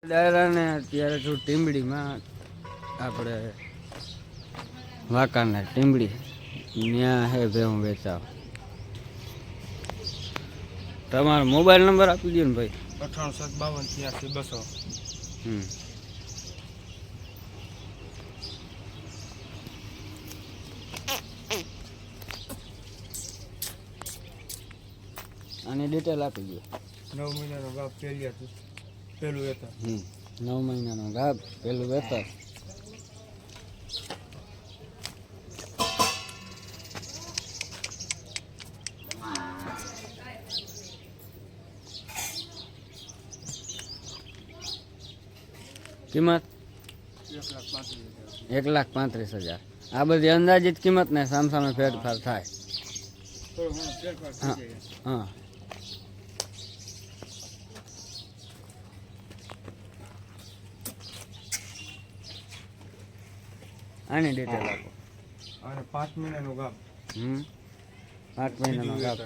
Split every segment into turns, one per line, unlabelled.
દાયરાને અત્યારે છું ટીંબડીમાં આપણે વાંકાના ટીંબડી ત્યાં હે ભેહું વેચાવ. તમારો મોબાઈલ નંબર આપી દો ને ભાઈ. 9852832200. આની ડિટેલ આપી દો.
9 મહિનાનો ગાપ પેલું વેતર.
9 મહિનાનો ગાપ પેલું વેતર. કિંમત 1,35,000. આ બધી અંદાજિત કિંમત ને સામસામે ફેરફાર થાય. હા આની ડિટેલ આપો.
અને 5 મહિનાનો ગાપ.
5 મહિનાનો ગાપ.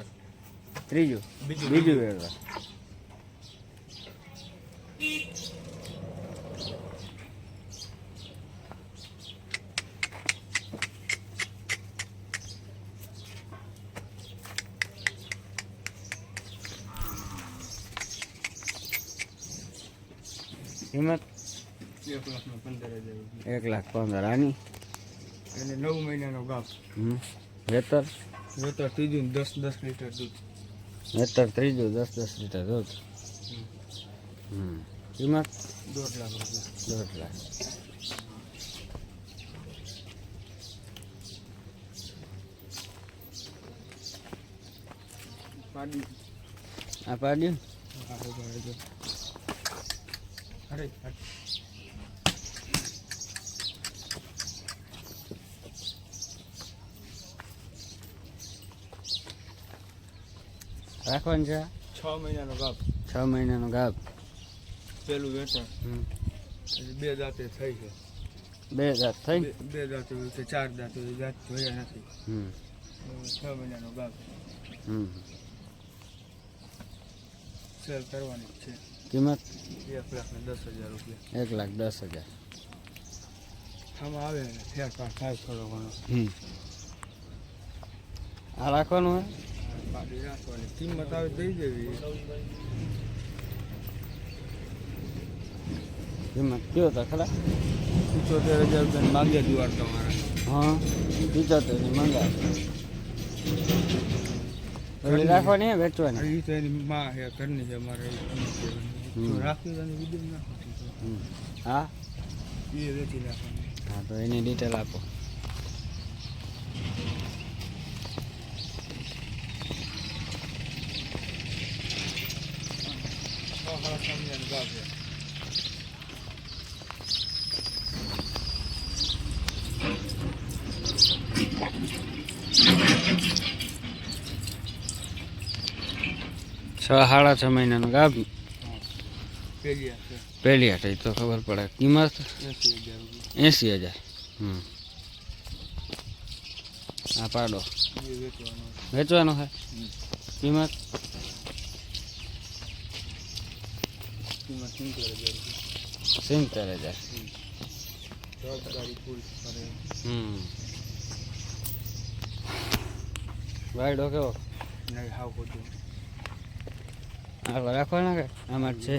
ત્રીજું બીજું વેતર. કિંમત
1,15,000.
1,15,000. આની
અને 9 મહિનાનો ગાપ.
વેતર
ત્રીજું 10 લીટર દૂધ.
વેતર ત્રીજું 10 લીટર દૂધ. કિંમત
1.5 લાખ રૂપિયા.
1.5 લાખ. આ પાડ્યું.
અરે
રાખવાનું છે.
6 મહિનાનો ગાપ.
6 મહિનાનો ગાપ.
પેલું વેતર. બે દાંતે થઈ છે.
2 દાંત થઈ.
2 દાંત કે 4 દાંત દાંત જોયા નથી. 6 મહિનાનો ગાપ. સેલ કરવાની છે.
કિંમત
1,10,000 રૂપિયા.
1,10,000.
આમાં આવે ને ફેરફાર થાય થોડો ઘણો.
આ રાખવાનું હોય.
પાડી રાખવાની કિંમત આવે દઈ દેવી.
કિંમત કયો તો ખરા.
75,000 રૂપિયા માંગ્યા જુવાર તમારા.
હા 75 ની મંગાવ. ઓલી રાખવાની હે વેચવાની.
એ તો એની માં છે ઘરની છે અમારે. રાખી તો વિડીયો નાખો.
હા
એ વેચી નાખવાની.
હા તો એની ડિટેલ આપો.
ગાપ છે.
સાડા 6 મહિનાનો ગાપ.
પેલી
પહેલી હાટ તો ખબર પડે. કિંમત 80,000. આ પાડો વેચવાનો છે. કિંમત 70,000. વાયડો કેવો. હાલો રાખવાના કે આમાં જ છે.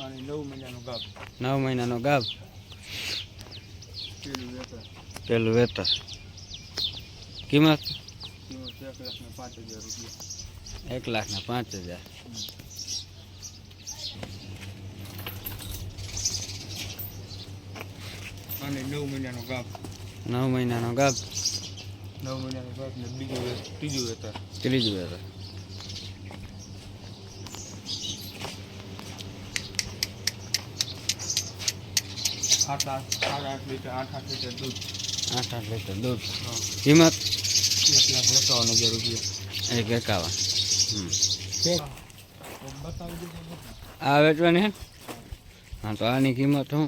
અને 9 મહિનાનો ગાપ.
9 મહિનાનો ગાપ. પેલું વેતર. કિંમત
1,05,000 રૂપિયા.
1,05,000.
અને 9 મહિનાનો ગાપ.
9 મહિનાનો ગાપ.
9 મહિનાનો ગાપ ને ત્રીજું વેતર.
ત્રીજું વેતર.
સાડા 8 લીટર દૂધ.
8 લીટર દૂધ. કિંમત
1,51,000 રૂપિયા.
1,51. આ વેચવાની હે. હા તો આની કિંમત શું?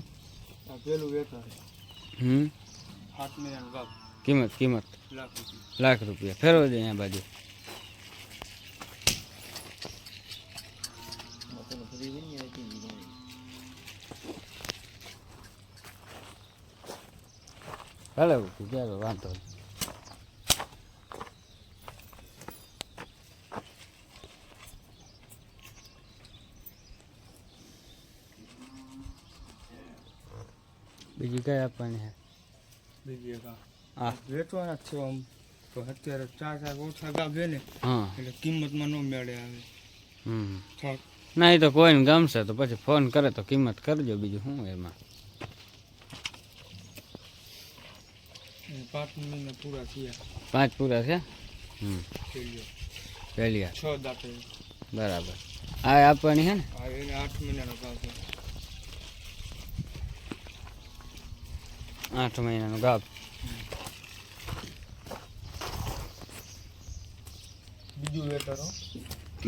આ પેલું વેચાણ
હમ
8 મહિનાનું ગાપ
કિંમત
₹1,00,000
લાખ રૂપિયા. ફેરવો દે અહીંયા બાજુ. હાલે ચાલો વાંધો નહીં. બીજી કઈ આપવાની છે?
બીજી એક
હા
વેચવાના જ છે આમ તો અત્યારે 4 ઓછા ગાપ છે ને
હા
એટલે કિંમતમાં ન મેળે આવે.
હમ
થાક
ના એ તો કોઈને ગમશે તો પછી ફોન કરે તો કિંમત કરજો, બીજું શું એમાં.
5 મહિના પૂરા થયા
5 પૂરા છે. હમ
પેલીઓ
પેલિયા
6 દાંતે.
બરાબર. આ આપવાની છે ને?
આ એને 8 મહિનાનો ગાપ છે.
8 મહિનાનો ગાપ.
બીજું વેતર હો.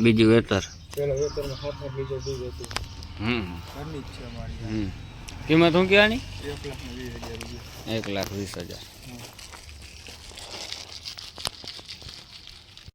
બીજું વેતર.
પેલા વેતરમાં 7 લીટર દૂધ હતું.
હમ
ઘરની જ છે અમારી.
કિંમત શું કહેવાની?
1,20,000 રૂપિયા.
1,20,000.